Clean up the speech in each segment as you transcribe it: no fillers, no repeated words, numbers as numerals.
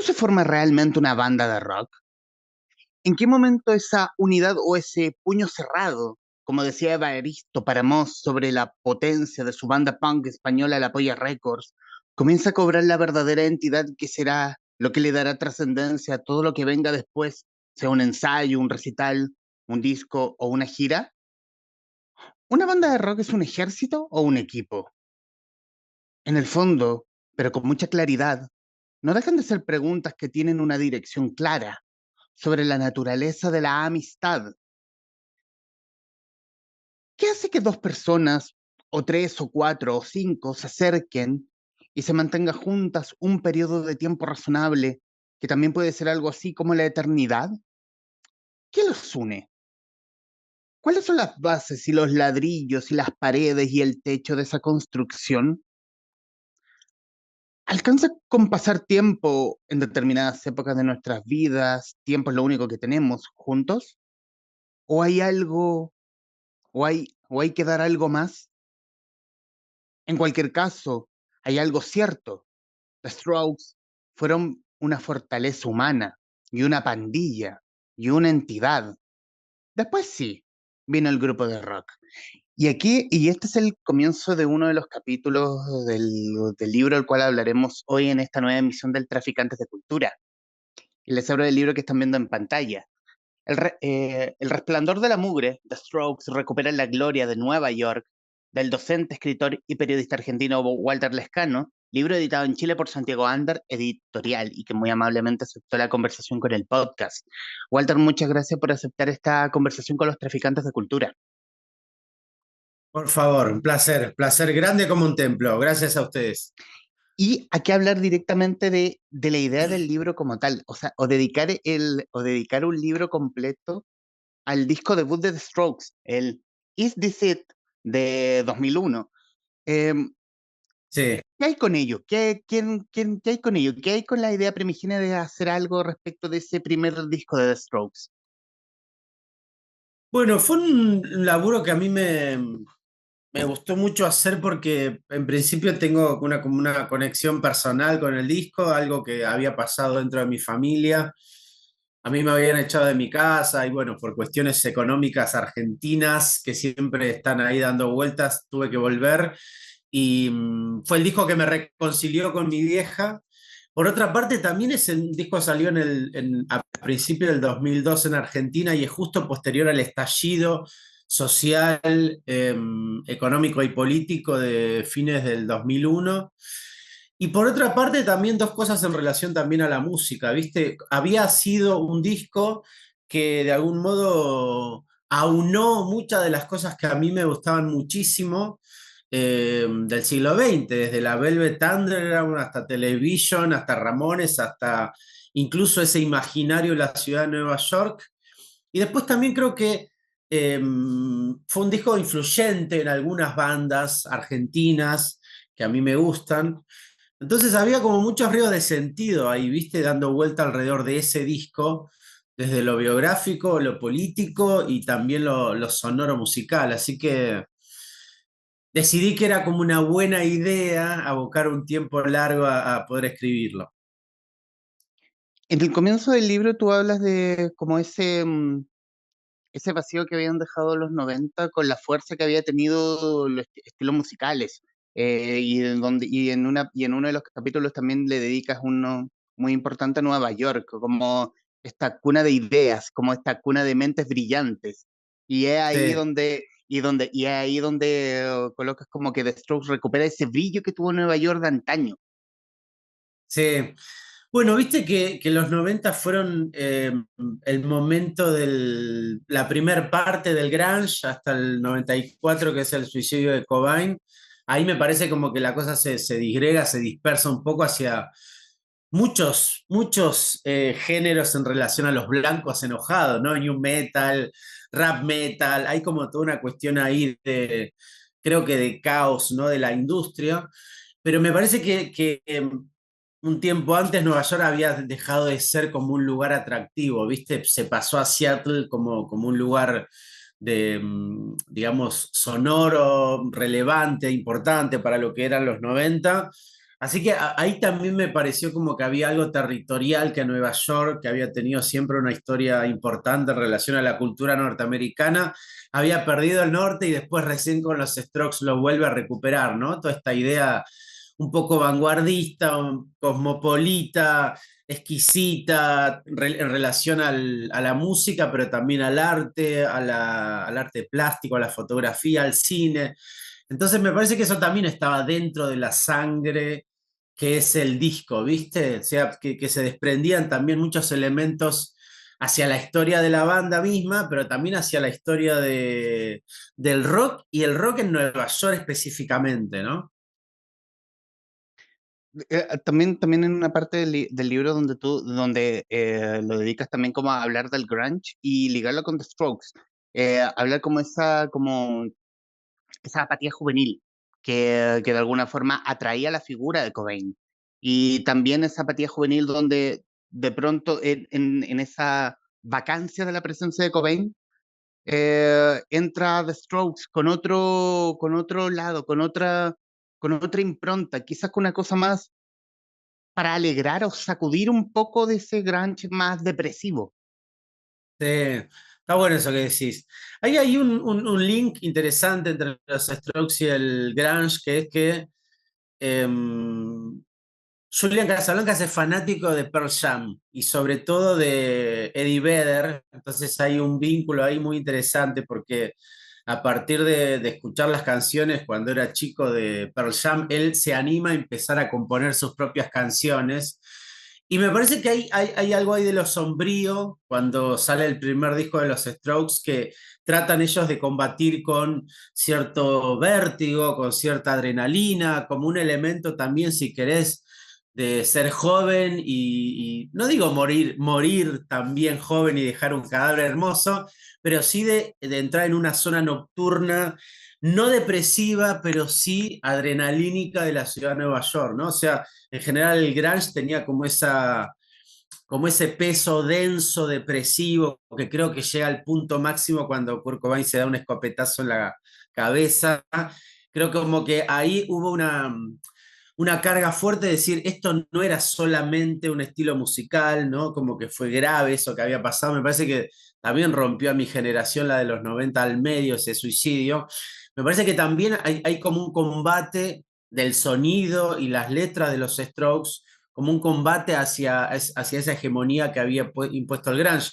se forma realmente una banda de rock? ¿En qué momento esa unidad o ese puño cerrado, como decía Evaristo Paramos sobre la potencia de su banda punk española La Polla Records, comienza a cobrar la verdadera entidad que será lo que le dará trascendencia a todo lo que venga después, sea un ensayo, un recital, un disco o una gira? ¿Una banda de rock es un ejército o un equipo? En el fondo, pero con mucha claridad, no dejan de ser preguntas que tienen una dirección clara sobre la naturaleza de la amistad. ¿Qué hace que dos personas, o tres, o cuatro, o cinco, se acerquen y se mantengan juntas un periodo de tiempo razonable, que también puede ser algo así como la eternidad? ¿Qué los une? ¿Cuáles son las bases y los ladrillos y las paredes y el techo de esa construcción? ¿Alcanza con pasar tiempo en determinadas épocas de nuestras vidas? ¿Tiempo es lo único que tenemos juntos? ¿O hay algo, o hay que dar algo más? En cualquier caso, hay algo cierto. The Strokes fueron una fortaleza humana y una pandilla y una entidad. Después sí, vino el grupo de rock. Y este es el comienzo de uno de los capítulos del libro del cual hablaremos hoy en esta nueva emisión del Traficantes de Cultura. Y les hablo del libro que están viendo en pantalla. El resplandor de la mugre, The Strokes, recupera la gloria de Nueva York, del docente, escritor y periodista argentino Walter Lescano, libro editado en Chile por Santiago Ander Editorial y que muy amablemente aceptó la conversación con el podcast. Walter, muchas gracias por aceptar esta conversación con los traficantes de cultura. Por favor, un placer grande como un templo. Gracias a ustedes. Y aquí hablar directamente de la idea del libro como tal, o sea, o dedicar un libro completo al disco debut de The Strokes, el Is This It de 2001. Em, Sí. ¿Qué hay con ello? ¿Qué hay con ello? ¿Qué hay con la idea primigenia de hacer algo respecto de ese primer disco de The Strokes? Bueno, fue un laburo que a mí me gustó mucho hacer porque en principio tengo como una conexión personal con el disco, algo que había pasado dentro de mi familia. A mí me habían echado de mi casa y bueno, por cuestiones económicas argentinas que siempre están ahí dando vueltas, tuve que volver y fue el disco que me reconcilió con mi vieja. Por otra parte, también ese disco salió a principios del 2002 en Argentina y es justo posterior al estallido social, económico y político de fines del 2001. Y por otra parte, también dos cosas en relación también a la música, ¿viste? Había sido un disco que de algún modo aunó muchas de las cosas que a mí me gustaban muchísimo del siglo XX, desde la Velvet Underground hasta Television, hasta Ramones, hasta incluso ese imaginario de la ciudad de Nueva York. Y después también creo que fue un disco influyente en algunas bandas argentinas que a mí me gustan. Entonces había como muchos ríos de sentido ahí, viste, dando vuelta alrededor de ese disco, desde lo biográfico, lo político y también lo sonoro musical. Así que decidí que era como una buena idea abocar un tiempo largo a poder escribirlo. En el comienzo del libro tú hablas de como ese vacío que habían dejado los 90 con la fuerza que había tenido los estilos musicales. Y en uno de los capítulos también le dedicas uno muy importante a Nueva York, como esta cuna de ideas, como esta cuna de mentes brillantes. Sí, Y es ahí donde colocas como que The Strokes recupera ese brillo que tuvo Nueva York de antaño. sí. Bueno, viste que los 90 fueron el momento de la primer parte del grunge hasta el 94, que es el suicidio de Cobain. Ahí me parece como que la cosa se disgrega, se dispersa un poco hacia muchos géneros en relación a los blancos enojados, ¿no? New metal, rap metal, hay como toda una cuestión ahí de, creo que de caos, ¿no? De la industria. Pero me parece que un tiempo antes Nueva York había dejado de ser como un lugar atractivo, ¿viste? Se pasó a Seattle como un lugar de, digamos, sonoro, relevante, importante para lo que eran los 90. Así que ahí también me pareció como que había algo territorial que Nueva York, que había tenido siempre una historia importante en relación a la cultura norteamericana, había perdido el norte y después recién con los Strokes lo vuelve a recuperar, ¿no? Toda esta idea un poco vanguardista, cosmopolita, exquisita en relación a la música, pero también al arte, al arte plástico, a la fotografía, al cine. Entonces me parece que eso también estaba dentro de la sangre que es el disco, ¿viste? O sea, que se desprendían también muchos elementos hacia la historia de la banda misma, pero también hacia la historia del rock y el rock en Nueva York específicamente, ¿no? También en una parte del libro donde lo dedicas también como a hablar del grunge y ligarlo con The Strokes, hablar como esa apatía juvenil que de alguna forma atraía la figura de Cobain. Y también esa apatía juvenil donde de pronto en esa vacancia de la presencia de Cobain, entra The Strokes con otro lado, con otra impronta, quizás con una cosa más para alegrar o sacudir un poco de ese grunge más depresivo. Sí, está bueno eso que decís. Ahí hay un link interesante entre los Strokes y el grunge, que es que Julian Casablancas es fanático de Pearl Jam y sobre todo de Eddie Vedder, entonces hay un vínculo ahí muy interesante porque a partir de escuchar las canciones cuando era chico de Pearl Jam, él se anima a empezar a componer sus propias canciones. Y me parece que hay algo ahí de lo sombrío cuando sale el primer disco de los Strokes que tratan ellos de combatir con cierto vértigo, con cierta adrenalina, como un elemento también, si querés, de ser joven y no digo morir también joven y dejar un cadáver hermoso, pero sí de entrar en una zona nocturna, no depresiva, pero sí adrenalínica de la ciudad de Nueva York, ¿no? O sea, en general el grunge tenía como ese peso denso, depresivo, que creo que llega al punto máximo cuando Kurt Cobain se da un escopetazo en la cabeza. Creo que como que ahí hubo una carga fuerte de decir, esto no era solamente un estilo musical, ¿no? Como que fue grave eso que había pasado. Me parece que también rompió a mi generación, la de los 90 al medio, ese suicidio. Me parece que también hay como un combate del sonido y las letras de los Strokes, como un combate hacia esa hegemonía que había impuesto el grunge.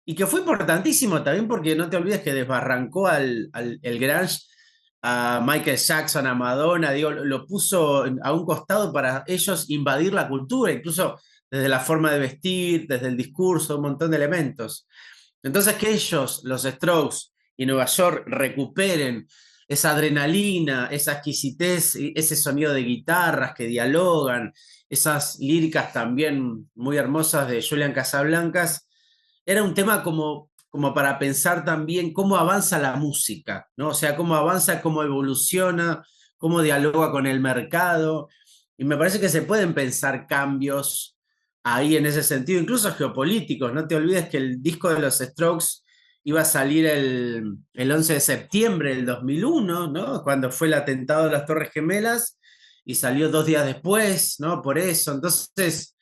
Y que fue importantísimo también porque no te olvides que desbarrancó el grunge a Michael Jackson, a Madonna, digo, lo puso a un costado para ellos invadir la cultura, incluso desde la forma de vestir, desde el discurso, un montón de elementos. Entonces que ellos, los Strokes y Nueva York, recuperen esa adrenalina, esa exquisitez, ese sonido de guitarras que dialogan, esas líricas también muy hermosas de Julian Casablancas, era un tema como para pensar también cómo avanza la música, ¿no? O sea, cómo avanza, cómo evoluciona, cómo dialoga con el mercado. Y me parece que se pueden pensar cambios ahí en ese sentido, incluso geopolíticos. No te olvides que el disco de los Strokes iba a salir el 11 de septiembre del 2001, ¿no? Cuando fue el atentado de las Torres Gemelas, y salió 2 días después, ¿no? Por eso. Entonces,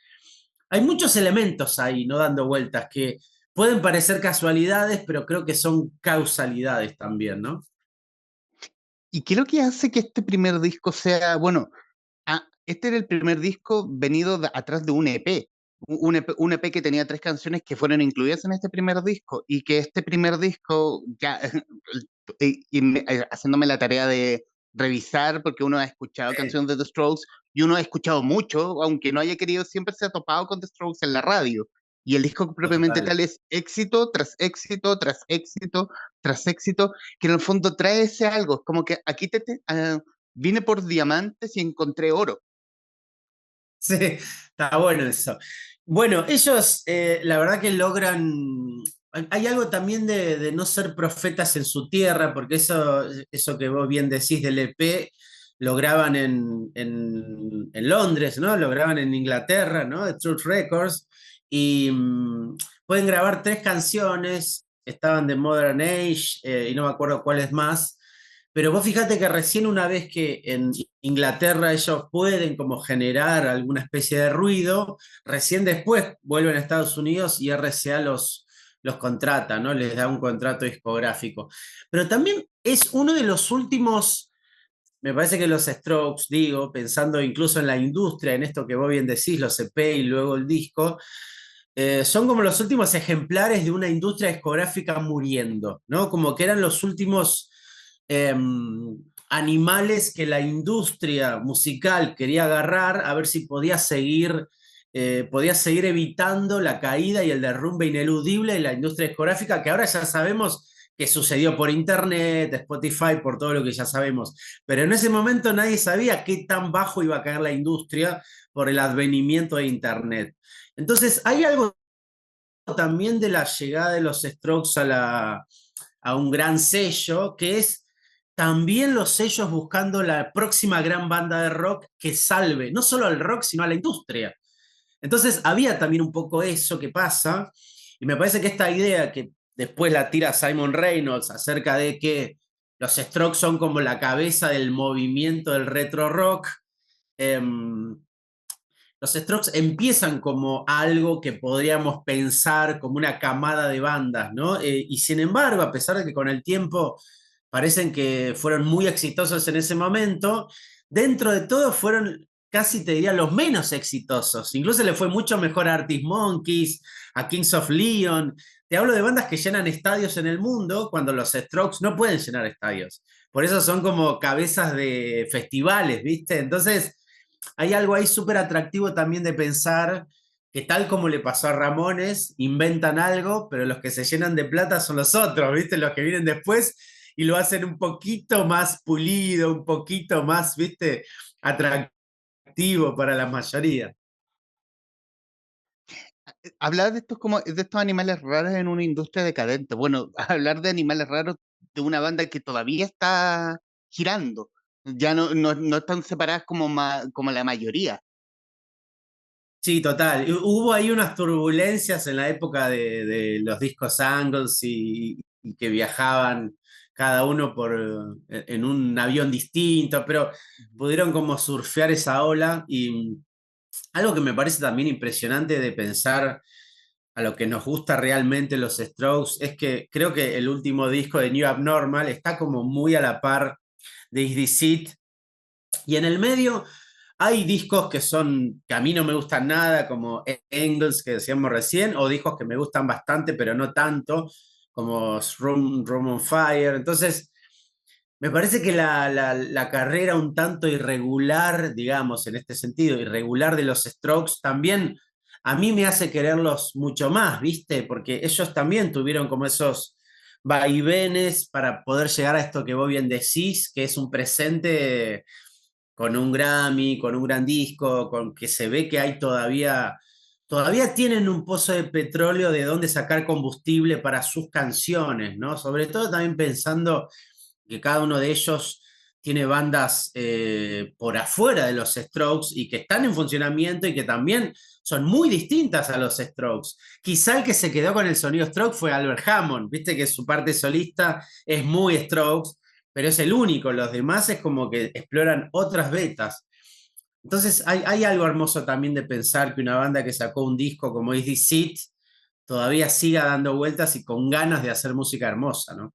hay muchos elementos ahí, ¿no? Dando vueltas que pueden parecer casualidades, pero creo que son causalidades también, ¿no? ¿Y qué es lo que hace que este primer disco sea, bueno, este era el primer disco venido atrás de un EP, un EP que tenía 3 canciones que fueron incluidas en este primer disco y que este primer disco, ya haciéndome la tarea de revisar, porque uno ha escuchado canciones de The Strokes y uno ha escuchado mucho, aunque no haya querido, siempre se ha topado con The Strokes en la radio. Y el disco propiamente Total. tal es éxito tras éxito, tras éxito, tras éxito, que en el fondo trae ese algo. Es como que aquí vine por diamantes y encontré oro. Sí, está bueno eso. Bueno, ellos la verdad que logran, hay algo también de no ser profetas en su tierra, porque eso que vos bien decís del EP, lo graban en Londres, ¿no? Lo graban en Inglaterra, ¿no? De Truth Records, y pueden grabar 3 canciones, estaban de Modern Age, y no me acuerdo cuáles más, Pero vos fíjate que recién una vez que en Inglaterra ellos pueden como generar alguna especie de ruido, recién después vuelven a Estados Unidos y RCA los contrata, ¿no? Les da un contrato discográfico. Pero también es uno de los últimos, me parece que los Strokes, digo, pensando incluso en la industria, en esto que vos bien decís, los EP y luego el disco, son como los últimos ejemplares de una industria discográfica muriendo, ¿no? Como que eran los últimos eh, animales que la industria musical quería agarrar a ver si podía seguir evitando la caída y el derrumbe ineludible de la industria discográfica, que ahora ya sabemos que sucedió por internet, Spotify, por todo lo que ya sabemos. Pero en ese momento nadie sabía qué tan bajo iba a caer la industria por el advenimiento de internet. Entonces, hay algo también de la llegada de los Strokes a un gran sello, que es también los sellos buscando la próxima gran banda de rock que salve, no solo al rock, sino a la industria. Entonces, había también un poco eso que pasa, y me parece que esta idea que después la tira Simon Reynolds acerca de que los Strokes son como la cabeza del movimiento del retro rock, eh, los Strokes empiezan como algo que podríamos pensar como una camada de bandas, ¿no? Y sin embargo, a pesar de que con el tiempo parecen que fueron muy exitosos en ese momento, dentro de todo fueron casi te diría los menos exitosos. Incluso le fue mucho mejor a Arctic Monkeys, a Kings of Leon. Te hablo de bandas que llenan estadios en el mundo cuando los Strokes no pueden llenar estadios. Por eso son como cabezas de festivales, ¿viste? Entonces hay algo ahí súper atractivo también de pensar que tal como le pasó a Ramones, inventan algo, pero los que se llenan de plata son los otros, ¿viste? Los que vienen después y lo hacen un poquito más pulido, un poquito más, ¿viste? Atractivo para la mayoría. Hablar de estos como de estos animales raros en una industria decadente. Bueno, hablar de animales raros de una banda que todavía está girando. Ya no están separadas como la mayoría. Sí, total. Hubo ahí unas turbulencias en la época de los discos Angles y que viajaban cada uno en un avión distinto, pero Ujú. pudieron como surfear esa ola y algo que me parece también impresionante de pensar a lo que nos gusta realmente los Strokes es que creo que el último disco de New Abnormal está como muy a la par de Is This It, y en el medio hay discos que a mí no me gustan nada, como Engels, que decíamos recién, o discos que me gustan bastante, pero no tanto, como Room on Fire. Entonces, me parece que la carrera un tanto irregular, digamos, en este sentido, irregular de los Strokes, también a mí me hace quererlos mucho más, ¿viste? Porque ellos también tuvieron como esos vaivenes para poder llegar a esto que vos bien decís, que es un presente con un Grammy, con un gran disco, con que se ve que hay todavía tienen un pozo de petróleo de dónde sacar combustible para sus canciones, ¿no? Sobre todo también pensando que cada uno de ellos tiene bandas por afuera de los Strokes y que están en funcionamiento y que también son muy distintas a los Strokes. Quizá el que se quedó con el sonido Strokes fue Albert Hammond, viste que su parte solista es muy Strokes, pero es el único, los demás es como que exploran otras vetas. Entonces hay algo hermoso también de pensar que una banda que sacó un disco como Is This It todavía siga dando vueltas y con ganas de hacer música hermosa, ¿no?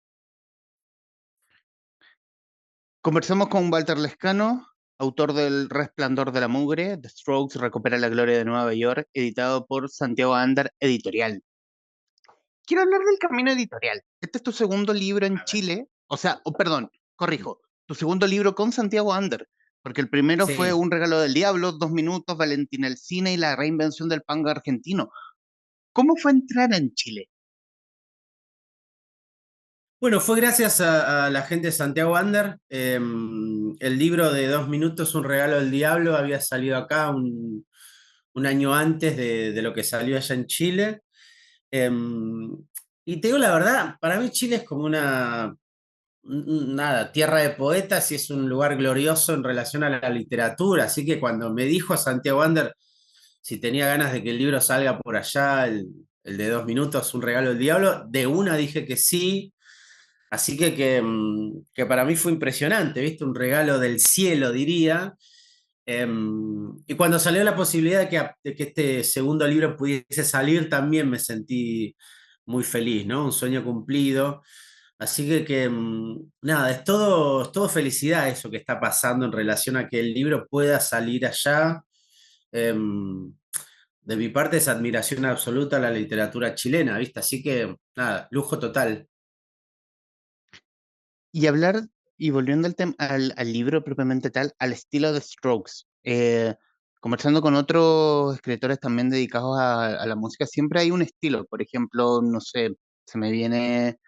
Conversamos con Walter Lescano, autor del Resplandor de la Mugre, The Strokes recupera la gloria de Nueva York, editado por Santiago Ander Editorial. Quiero hablar del camino editorial. Este es tu segundo libro en Chile, o sea, perdón, corrijo, tu segundo libro con Santiago Ander, porque el primero fue Sí. Un regalo del diablo, 2 minutos, Valentina el cine y la reinvención del punk argentino. ¿Cómo fue entrar en Chile? Bueno, fue gracias a la gente de Santiago Ander. El libro de 2 minutos, Un regalo del diablo, había salido acá un año antes de lo que salió allá en Chile. Y te digo la verdad, para mí Chile es como nada, tierra de poetas y es un lugar glorioso en relación a la literatura. Así que cuando me dijo Santiago Ander si tenía ganas de que el libro salga por allá, el de 2 minutos, Un regalo del diablo, de una dije que sí. Así que para mí fue impresionante, ¿viste? Un regalo del cielo, diría. Y cuando salió la posibilidad de que este segundo libro pudiese salir, también me sentí muy feliz, ¿no? Un sueño cumplido. Así nada, es todo felicidad eso que está pasando en relación a que el libro pueda salir allá. Em, de mi parte es admiración absoluta a la literatura chilena, ¿viste? Así que nada, lujo total. Y hablar, y volviendo al libro propiamente tal, al estilo de Strokes, conversando con otros escritores también dedicados a la música, siempre hay un estilo. Por ejemplo, no sé, se me viene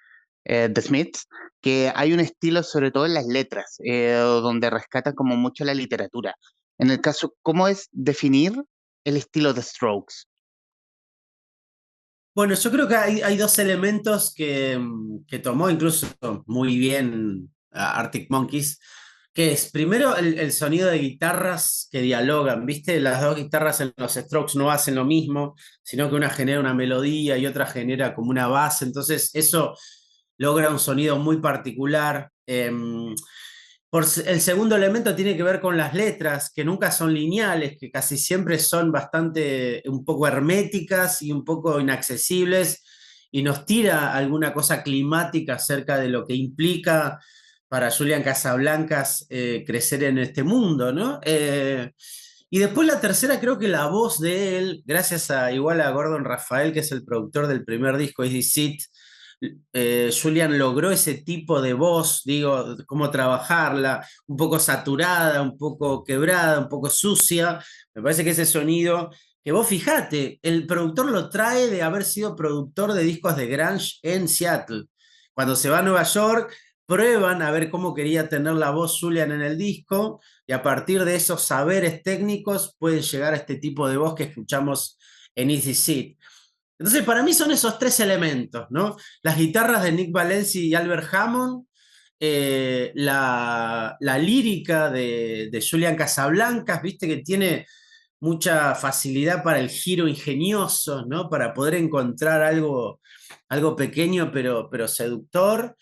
The Smiths, que hay un estilo sobre todo en las letras, donde rescata como mucho la literatura. En el caso, ¿cómo es definir el estilo de Strokes? Bueno, yo creo que hay dos elementos que tomó incluso muy bien Arctic Monkeys, que es primero el sonido de guitarras que dialogan, ¿viste? Las dos guitarras en los Strokes no hacen lo mismo, sino que una genera una melodía y otra genera como una base, entonces eso logra un sonido muy particular. El segundo elemento tiene que ver con las letras, que nunca son lineales, que casi siempre son bastante, un poco herméticas y un poco inaccesibles, y nos tira alguna cosa climática acerca de lo que implica para Julian Casablancas crecer en este mundo, ¿no? Y después la tercera, creo que la voz de él, gracias a igual a Gordon Rafael, que es el productor del primer disco, Easy Seat, Julian logró ese tipo de voz, digo, cómo trabajarla, un poco saturada, un poco quebrada, un poco sucia. Me parece que ese sonido, que vos fijate, el productor lo trae de haber sido productor de discos de grunge en Seattle. Cuando se va a Nueva York, prueban a ver cómo quería tener la voz Julian en el disco, y a partir de esos saberes técnicos pueden llegar a este tipo de voz que escuchamos en Easy Seat. Entonces, para mí son esos tres elementos, ¿no? Las guitarras de Nick Valenci y Albert Hammond, la lírica de Julian Casablancas, viste que tiene mucha facilidad para el giro ingenioso, ¿no? Para poder encontrar algo pequeño pero seductor.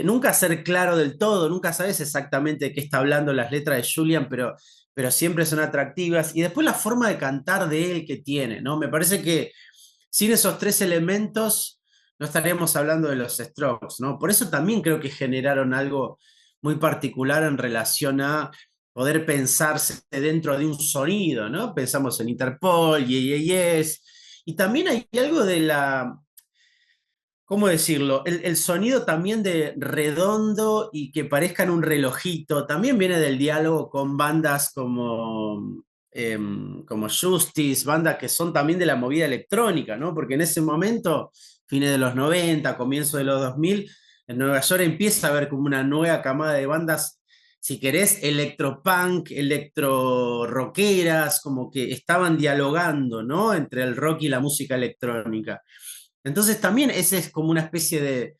Nunca ser claro del todo, nunca sabes exactamente de qué está hablando las letras de Julian, pero siempre son atractivas. Y después la forma de cantar de él que tiene, ¿no? Me parece que sin esos tres elementos no estaríamos hablando de los Strokes, ¿no? Por eso también creo que generaron algo muy particular en relación a poder pensarse dentro de un sonido, ¿no? Pensamos en Interpol, Yes, y también hay algo de ¿cómo decirlo? El sonido también de redondo y que parezcan un relojito, también viene del diálogo con bandas como Justice, bandas que son también de la movida electrónica, ¿no? Porque en ese momento, fines de los 90, comienzo de los 2000, en Nueva York empieza a haber como una nueva camada de bandas, si querés, electropunk, electro rockeras, como que estaban dialogando, ¿no? Entre el rock y la música electrónica. Entonces también ese es como una especie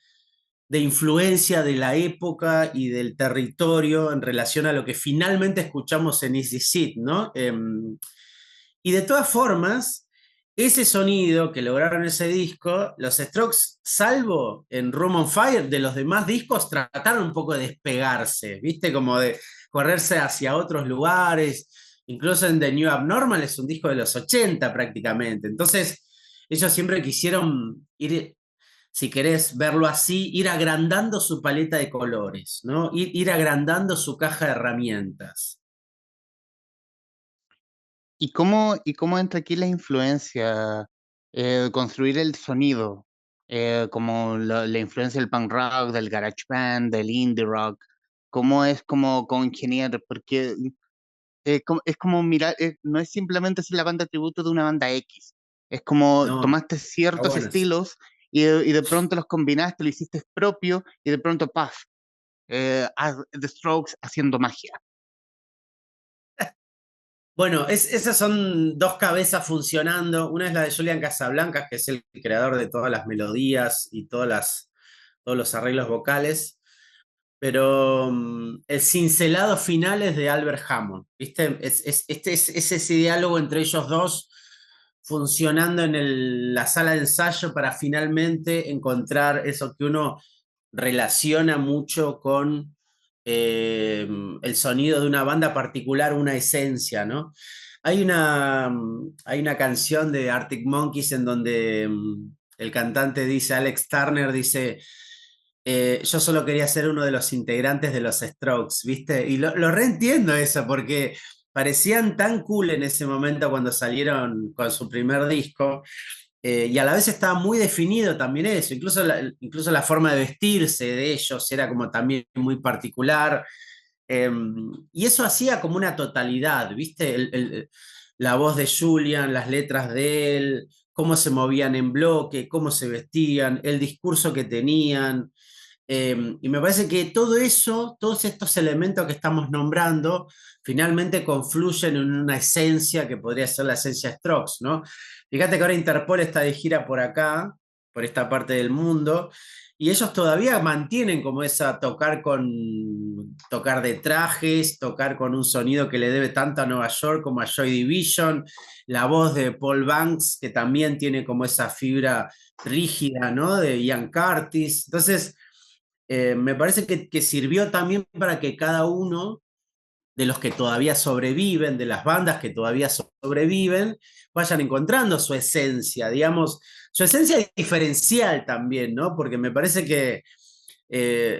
de influencia de la época y del territorio en relación a lo que finalmente escuchamos en Easy Seat, ¿no? Y de todas formas, ese sonido que lograron ese disco, los Strokes, salvo en Room on Fire, de los demás discos, trataron un poco de despegarse, ¿viste? Como de correrse hacia otros lugares. Incluso en The New Abnormal es un disco de los 80 prácticamente. Entonces, ellos siempre quisieron ir, si querés verlo así, ir agrandando su paleta de colores, ¿no? Ir agrandando su caja de herramientas. Y cómo entra aquí la influencia, construir el sonido, como la influencia del punk rock, del garage band, del indie rock? ¿Cómo es como congeniar? Porque es como mirar, no es simplemente ser la banda tributo de una banda X. Es como No, tomaste está ciertos bueno. estilos y de pronto los combinaste, lo hiciste propio y de pronto, ¡paf! The Strokes haciendo magia. Bueno, esas son dos cabezas funcionando. Una es la de Julian Casablancas, que es el creador de todas las melodías y todos los arreglos vocales. Pero el cincelado final es de Albert Hammond. ¿Viste? Es ese diálogo entre ellos dos funcionando en la sala de ensayo para finalmente encontrar eso que uno relaciona mucho con el sonido de una banda particular, una esencia, ¿no? Hay una canción de Arctic Monkeys en donde el cantante dice, Alex Turner dice, yo solo quería ser uno de los integrantes de los Strokes, ¿viste? Y lo reentiendo eso, porque parecían tan cool en ese momento cuando salieron con su primer disco, y a la vez estaba muy definido también eso, incluso la forma de vestirse de ellos era como también muy particular, eh, y eso hacía como una totalidad, ¿viste? La voz de Julian, las letras de él, cómo se movían en bloque, cómo se vestían, el discurso que tenían. Y me parece que todo eso, todos estos elementos que estamos nombrando, finalmente confluyen en una esencia que podría ser la esencia Strokes, ¿no? Fíjate que ahora Interpol está de gira por acá, por esta parte del mundo, y ellos todavía mantienen como esa tocar de trajes, tocar con un sonido que le debe tanto a Nueva York como a Joy Division, la voz de Paul Banks, que también tiene como esa fibra rígida, ¿no? De Ian Curtis. Entonces, me parece que sirvió también para que cada uno de los que todavía sobreviven, de las bandas que todavía sobreviven, vayan encontrando su esencia, digamos, su esencia diferencial también, ¿no? Porque me parece que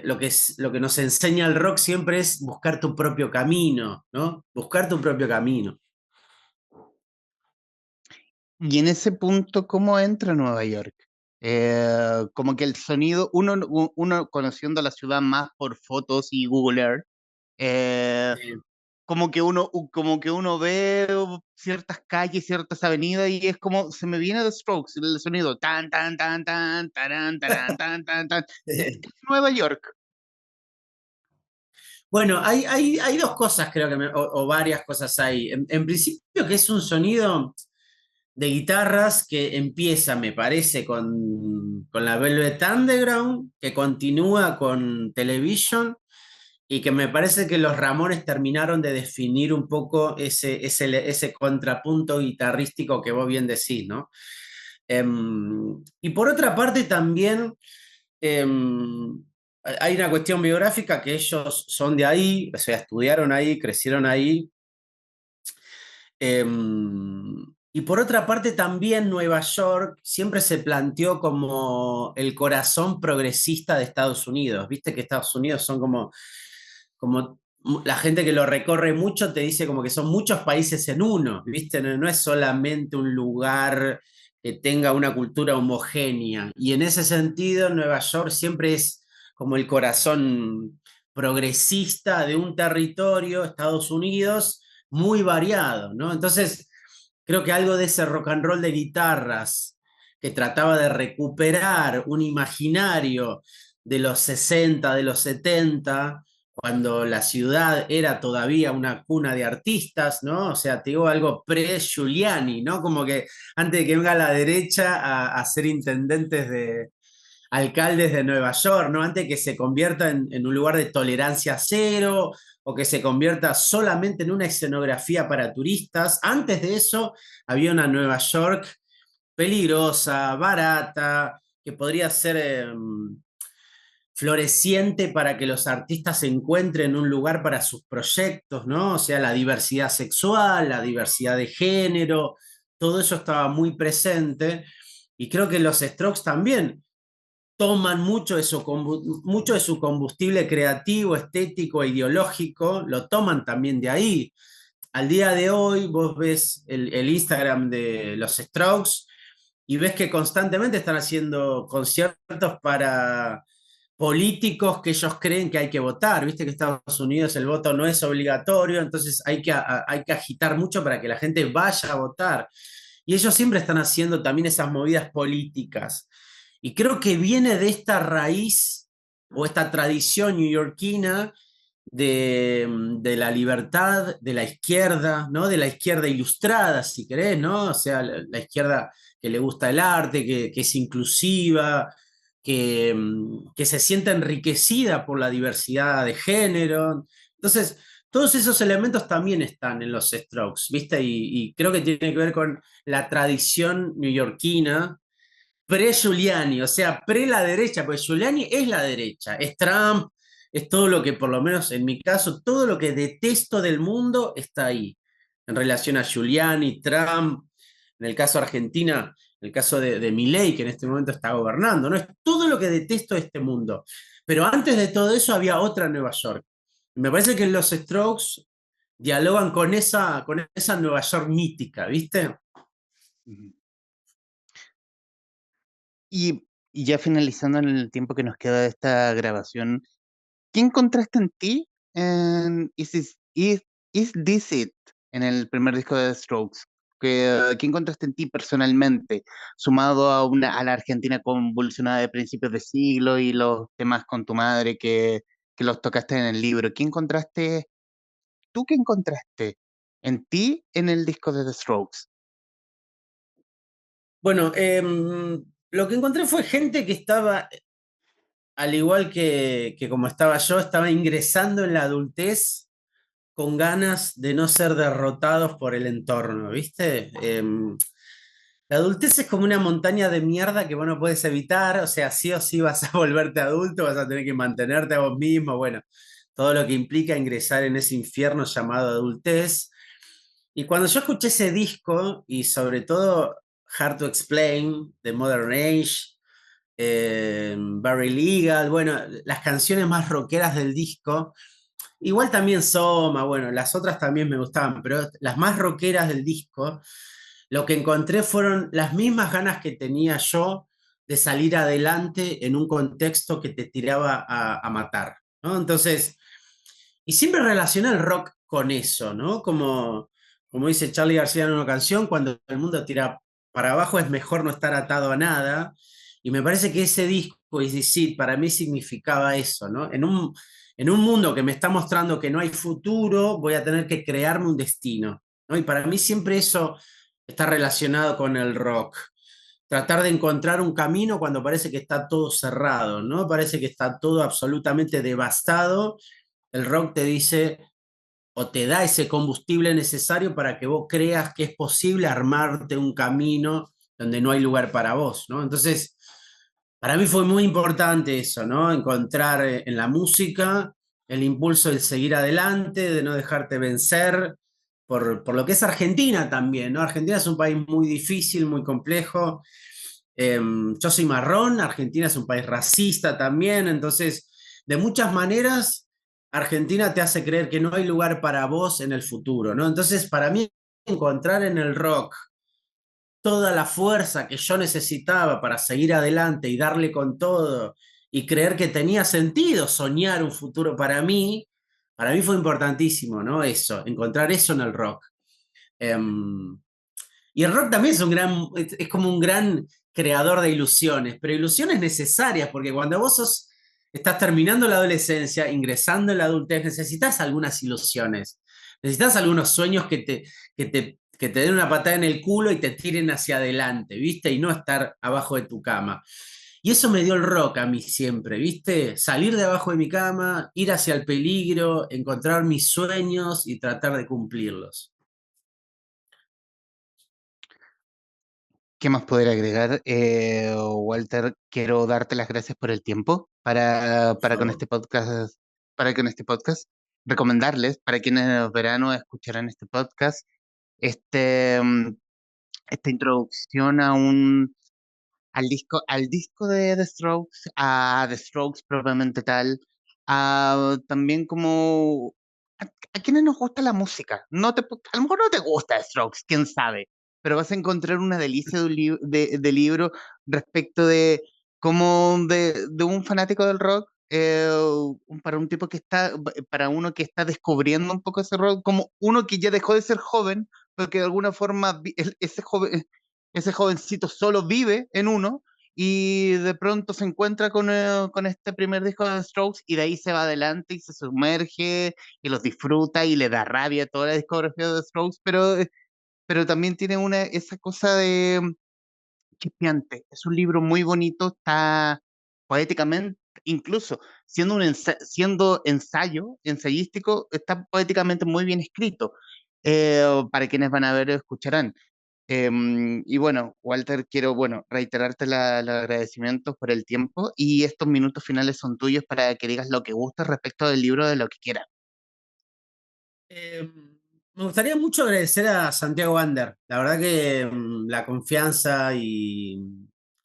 lo que nos enseña el rock siempre es buscar tu propio camino, ¿no? Buscar tu propio camino. Y en ese punto, ¿cómo entra Nueva York? Como que el sonido, uno conociendo la ciudad más por fotos y Google Earth, eh, como que uno ve ciertas calles, ciertas avenidas y es como, se me viene The Strokes, el sonido, tan, tan, tan, tan, tarán, tarán, tan, tan, tan. Es Nueva York. Bueno, hay dos cosas, creo que, o varias cosas hay. En principio, que es un sonido de guitarras que empieza, me parece, con la Velvet Underground, que continúa con Television y que me parece que los Ramones terminaron de definir un poco ese contrapunto guitarrístico que vos bien decís, ¿no? Y por otra parte también hay una cuestión biográfica que ellos son de ahí, o sea, estudiaron ahí, crecieron ahí, y por otra parte, también Nueva York siempre se planteó como el corazón progresista de Estados Unidos. Viste que Estados Unidos son como la gente que lo recorre mucho te dice como que son muchos países en uno, ¿viste? No es solamente un lugar que tenga una cultura homogénea. Y en ese sentido, Nueva York siempre es como el corazón progresista de un territorio, Estados Unidos, muy variado, ¿no? Entonces, creo que algo de ese rock and roll de guitarras que trataba de recuperar un imaginario de los 60, de los 70, cuando la ciudad era todavía una cuna de artistas, ¿no? O sea, te digo algo pre-Giuliani, ¿no? Como que antes de que venga a la derecha a ser intendentes alcaldes de Nueva York, ¿no? Antes que se convierta en un lugar de tolerancia cero o que se convierta solamente en una escenografía para turistas. Antes de eso había una Nueva York peligrosa, barata, que podría ser floreciente para que los artistas encuentren un lugar para sus proyectos, ¿no? O sea, la diversidad sexual, la diversidad de género, todo eso estaba muy presente. Y creo que los Strokes también toman mucho de su combustible creativo, estético e ideológico, lo toman también de ahí. Al día de hoy vos ves el Instagram de los Strokes y ves que constantemente están haciendo conciertos para políticos que ellos creen que hay que votar. Viste que en Estados Unidos el voto no es obligatorio, entonces hay que agitar mucho para que la gente vaya a votar. Y ellos siempre están haciendo también esas movidas políticas. Y creo que viene de esta raíz o esta tradición neoyorquina de la libertad, de la izquierda, ¿no? De la izquierda ilustrada, si querés, ¿no? O sea, la izquierda que le gusta el arte, que es inclusiva, que se siente enriquecida por la diversidad de género. Entonces, todos esos elementos también están en los Strokes, ¿viste? Y creo que tiene que ver con la tradición neoyorquina, pre-Giuliani, o sea, pre la derecha, porque Giuliani es la derecha, es Trump, es todo lo que, por lo menos en mi caso, todo lo que detesto del mundo está ahí, en relación a Giuliani, Trump, en el caso de Argentina, el caso de Milei, que en este momento está gobernando, ¿no? Es todo lo que detesto de este mundo. Pero antes de todo eso había otra Nueva York. Me parece que los Strokes dialogan con esa Nueva York mítica, ¿viste? Ujú. Y ya finalizando en el tiempo que nos queda de esta grabación, ¿qué encontraste en ti en Is This It, en el primer disco de The Strokes? ¿Qué encontraste en ti personalmente, sumado a la Argentina convulsionada de principios de siglo y los temas con tu madre que los tocaste en el libro? ¿Qué encontraste en ti en el disco de The Strokes? Bueno, lo que encontré fue gente que estaba, al igual que como estaba yo, estaba ingresando en la adultez con ganas de no ser derrotados por el entorno, ¿viste? La adultez es como una montaña de mierda que vos no puedes evitar, o sea, sí o sí vas a volverte adulto, vas a tener que mantenerte a vos mismo, bueno, todo lo que implica ingresar en ese infierno llamado adultez. Y cuando yo escuché ese disco, y sobre todo Hard to Explain, de Modern Age, Barry Legal, bueno, las canciones más rockeras del disco, igual también Soma, bueno, las otras también me gustaban, pero las más rockeras del disco, lo que encontré fueron las mismas ganas que tenía yo de salir adelante en un contexto que te tiraba a matar, ¿no? Entonces, y siempre relacioné el rock con eso, ¿no? Como dice Charlie García en una canción, cuando el mundo tira para abajo es mejor no estar atado a nada. Y me parece que ese disco, Is This It, para mí significaba eso, ¿no? En un mundo que me está mostrando que no hay futuro, voy a tener que crearme un destino, ¿no? Y para mí siempre eso está relacionado con el rock. Tratar de encontrar un camino cuando parece que está todo cerrado, ¿no? Parece que está todo absolutamente devastado. El rock te dice o te da ese combustible necesario para que vos creas que es posible armarte un camino donde no hay lugar para vos, ¿no? Entonces, para mí fue muy importante eso, ¿no? Encontrar en la música el impulso de seguir adelante, de no dejarte vencer, por lo que es Argentina también, ¿no? Argentina es un país muy difícil, muy complejo. Yo soy marrón, Argentina es un país racista también, entonces, de muchas maneras, Argentina te hace creer que no hay lugar para vos en el futuro, ¿no? Entonces, para mí, encontrar en el rock toda la fuerza que yo necesitaba para seguir adelante y darle con todo y creer que tenía sentido soñar un futuro para mí fue importantísimo, ¿no? Eso, encontrar eso en el rock. Em, y el rock también es como un gran creador de ilusiones, pero ilusiones necesarias, porque cuando estás terminando la adolescencia, ingresando en la adultez, necesitas algunas ilusiones, necesitas algunos sueños que te den una patada en el culo y te tiren hacia adelante, ¿viste? Y no estar abajo de tu cama. Y eso me dio el rock a mí siempre, ¿viste? Salir de abajo de mi cama, ir hacia el peligro, encontrar mis sueños y tratar de cumplirlos. ¿Qué más poder agregar? Walter, quiero darte las gracias por el tiempo Por para con favor. este podcast, para con este podcast, recomendarles para quienes en el verano escucharán este podcast, este, esta introducción al disco de The Strokes, a The Strokes propiamente tal, también como a quienes nos gusta la música. A lo mejor no te gusta The Strokes, quién sabe, pero vas a encontrar una delicia de libro respecto de cómo de un fanático del rock. Para un tipo que está, para uno que está descubriendo un poco ese rock, como uno que ya dejó de ser joven, pero que de alguna forma ese jovencito solo vive en uno y de pronto se encuentra con este primer disco de The Strokes y de ahí se va adelante y se sumerge y los disfruta y le da rabia a toda la discografía de The Strokes, pero también tiene esa cosa de chispeante. Es un libro muy bonito, está poéticamente, incluso siendo ensayo, ensayístico, está poéticamente muy bien escrito. Para quienes van a ver, escucharán. Y bueno, Walter, quiero, bueno, reiterarte los agradecimientos por el tiempo y estos minutos finales son tuyos para que digas lo que gustes respecto del libro, de lo que quieras. Eh, Me gustaría mucho agradecer a Santiago Ander. La verdad que la confianza y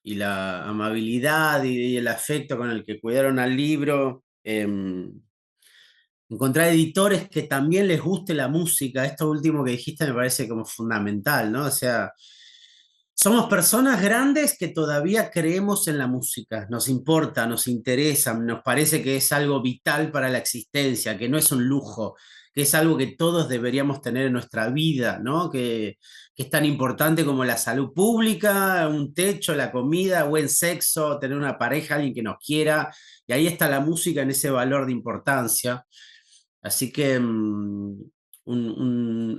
la amabilidad y el afecto con el que cuidaron al libro. Encontrar editores que también les guste la música. Esto último que dijiste me parece como fundamental, ¿no? O sea, somos personas grandes que todavía creemos en la música, nos importa, nos interesa, nos parece que es algo vital para la existencia, que no es un lujo, que es algo que todos deberíamos tener en nuestra vida, ¿no? Que es tan importante como la salud pública, un techo, la comida, buen sexo, tener una pareja, alguien que nos quiera, y ahí está la música en ese valor de importancia. Así que un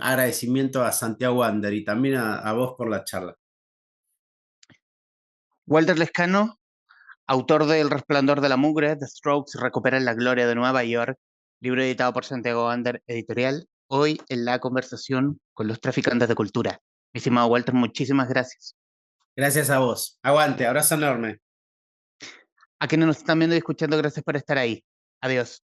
agradecimiento a Santiago Wander y también a vos por la charla. Walter Lescano, autor de El Resplandor de la Mugre, The Strokes recuperan la gloria de Nueva York, libro editado por Santiago Ander Editorial, hoy en la conversación con los traficantes de cultura. Mi estimado Walter, muchísimas gracias. Gracias a vos. Aguante, abrazo enorme. A quienes nos están viendo y escuchando, gracias por estar ahí. Adiós.